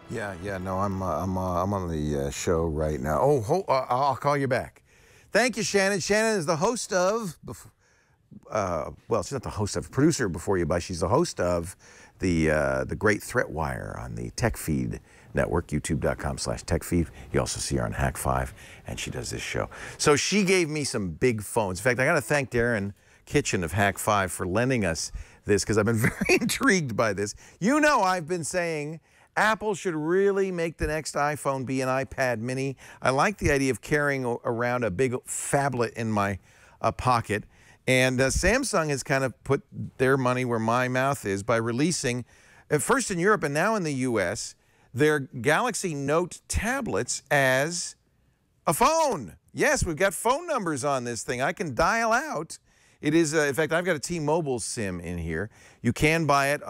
Yeah, no, I'm on the show right now. Oh, I'll call you back. Thank you, Shannon. Shannon is the host of, well, she's not the host of, producer Before You Buy. She's the host of the Great Threat Wire on the TechFeed network, youtube.com/TechFeed. You also see her on Hack5, and she does this show. So she gave me some big phones. In fact, I got to thank Darren Kitchen of Hack5 for lending us this, because I've been very intrigued by this. You know, I've been saying Apple should really make the next iPhone be an iPad mini. I like the idea of carrying around a big phablet in my pocket. And Samsung has kind of put their money where my mouth is by releasing, first in Europe and now in the US, their Galaxy Note tablets as a phone. Yes, we've got phone numbers on this thing. I can dial out. It is, in fact, I've got a T-Mobile SIM in here. You can buy it.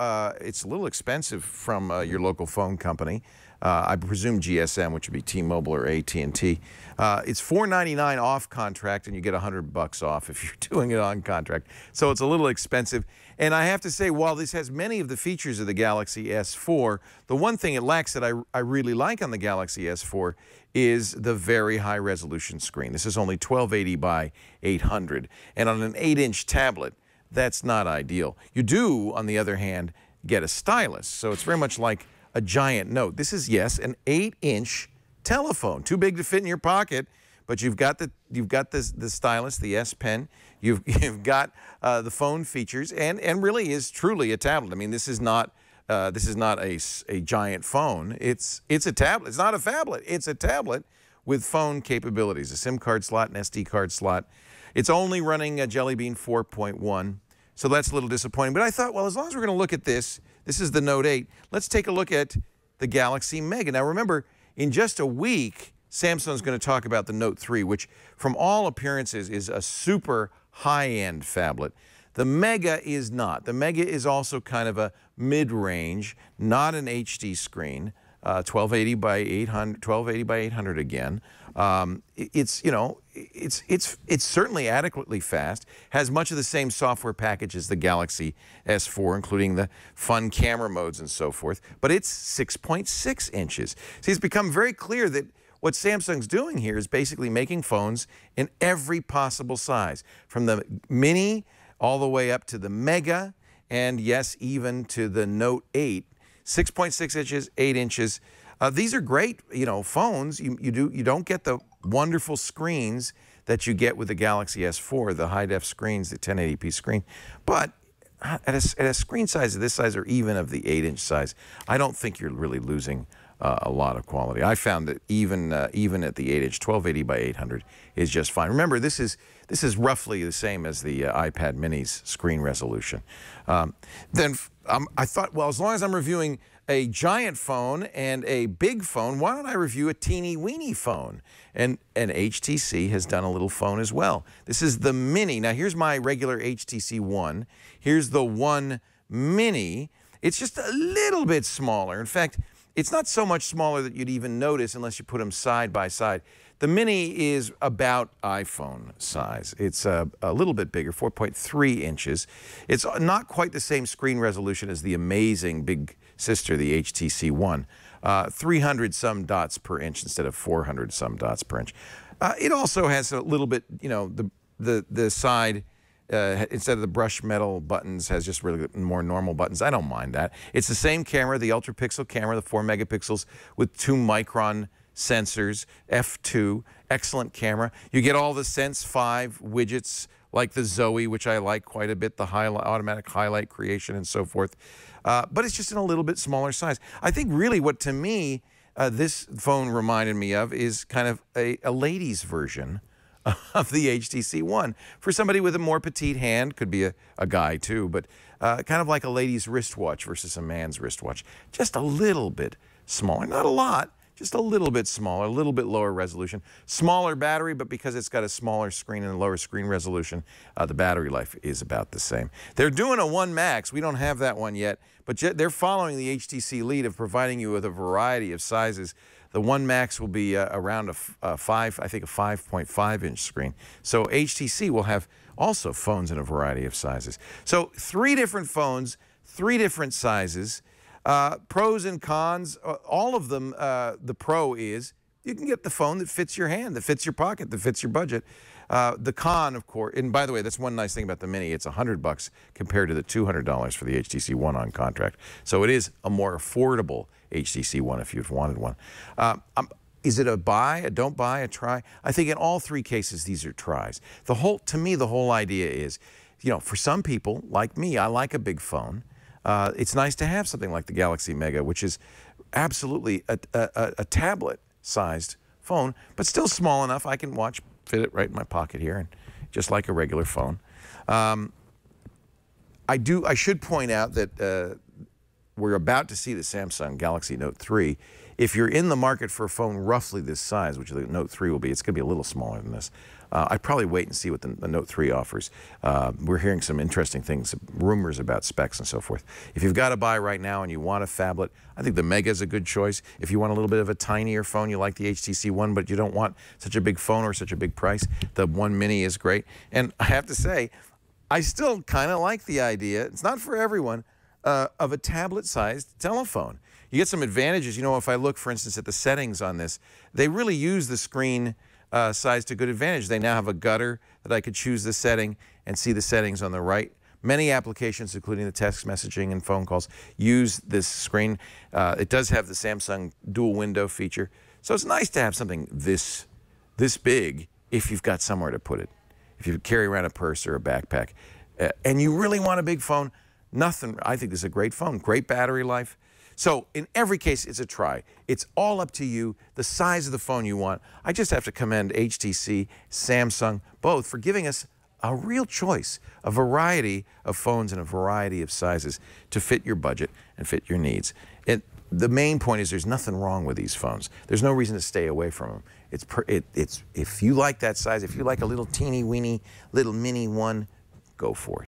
It's a little expensive from your local phone company. I presume GSM, which would be T-Mobile or AT&T. It's $4.99 off contract, and you get $100 off if you're doing it on contract. So it's a little expensive. And I have to say, while this has many of the features of the Galaxy S4, the one thing it lacks that I really like on the Galaxy S4 is the very high resolution screen. This is only 1280 by 800. And on an 8-inch tablet, that's not ideal. You do, on the other hand, get a stylus. So it's very much like a giant Note. This is, yes, an 8-inch telephone. Too big to fit in your pocket, but you've got the stylus, the S Pen. You've got the phone features, and really is truly a tablet. I mean, this is not a giant phone. It's a tablet. It's not a phablet. It's a tablet with phone capabilities, a SIM card slot, an SD card slot. It's only running a Jelly Bean 4.1, so that's a little disappointing. But I thought, well, as long as we're going to look at this is the Note 8. Let's take a look at the Galaxy Mega. Now, remember, in just a week, Samsung's going to talk about the Note 3, which, from all appearances, is a super high-end phablet. The Mega is not. The Mega is also kind of a mid-range, not an HD screen, 1280 by 800 again. It's certainly adequately fast, has much of the same software package as the Galaxy S4, including the fun camera modes and so forth, but it's 6.6 inches. See, it's become very clear that what Samsung's doing here is basically making phones in every possible size, from the Mini all the way up to the Mega, and yes, even to the Note 8. 6.6 inches, 8 inches. These are great, phones. You don't get the wonderful screens that you get with the Galaxy S4, the high-def screens, the 1080p screen. But at a screen size of this size, or even of the 8-inch size, I don't think you're really losing a lot of quality. I found that even at the 8-inch, 1280 by 800 is just fine. Remember, this is roughly the same as the iPad Mini's screen resolution. I thought, well, as long as I'm reviewing a giant phone and a big phone, why don't I review a teeny-weeny phone? And HTC has done a little phone as well. This is the Mini. Now, here's my regular HTC One. Here's the One Mini. It's just a little bit smaller. In fact, it's not so much smaller that you'd even notice unless you put them side by side. The Mini is about iPhone size. It's a little bit bigger, 4.3 inches. It's not quite the same screen resolution as the amazing big sister, the HTC One. 300 some dots per inch instead of 400 some dots per inch. It also has a little bit, the side, instead of the brushed metal buttons, has just really more normal buttons. I don't mind that. It's the same camera, the ultra pixel camera, the 4 megapixels with 2 micron sensors, f2, excellent camera. You get all the Sense 5 widgets like the Zoe, which I like quite a bit, the automatic highlight creation and so forth. But it's just in a little bit smaller size. I think really what, to me, this phone reminded me of is kind of a ladies' version of the HTC One. For somebody with a more petite hand, could be a guy too, but kind of like a lady's wristwatch versus a man's wristwatch. Just a little bit smaller, not a lot, just a little bit smaller, a little bit lower resolution. Smaller battery, but because it's got a smaller screen and a lower screen resolution, the battery life is about the same. They're doing a One Max. We don't have that one yet, but they're following the HTC lead of providing you with a variety of sizes. The One Max will be around a 5.5 inch screen. So HTC will have also phones in a variety of sizes. So 3 different phones, 3 different sizes. Pros and cons, all of them, the pro is you can get the phone that fits your hand, that fits your pocket, that fits your budget. The con, of course, and by the way, that's one nice thing about the Mini. It's $100 compared to the $200 for the HTC One on contract. So it is a more affordable HTC One if you've wanted one. Is it a buy, a don't buy, a try? I think in all three cases, these are tries. To me, the whole idea is, you know, for some people, like me, I like a big phone. It's nice to have something like the Galaxy Mega, which is absolutely a tablet-sized phone, but still small enough I can fit it right in my pocket here, and just like a regular phone. I should point out that we're about to see the Samsung Galaxy Note 3. If you're in the market for a phone roughly this size, which the Note 3 will be, it's going to be a little smaller than this. I'd probably wait and see what the Note 3 offers. We're hearing some interesting things, rumors about specs and so forth. If you've got to buy right now and you want a phablet, I think the Mega is a good choice. If you want a little bit of a tinier phone, you like the HTC One, but you don't want such a big phone or such a big price, the One Mini is great. And I have to say, I still kind of like the idea, it's not for everyone, of a tablet-sized telephone. You get some advantages. You know, if I look, for instance, at the settings on this, they really use the screen size to good advantage. They now have a gutter that I could choose the setting and see the settings on the right. Many applications, including the text messaging and phone calls, use this screen. It does have the Samsung dual window feature. So it's nice to have something this big if you've got somewhere to put it. If you carry around a purse or a backpack and you really want a big phone, I think this is a great phone, great battery life. So in every case, it's a try. It's all up to you, the size of the phone you want. I just have to commend HTC, Samsung, both for giving us a real choice, a variety of phones and a variety of sizes to fit your budget and fit your needs. The main point is there's nothing wrong with these phones. There's no reason to stay away from them. If you like that size, if you like a little teeny weeny little mini one, go for it.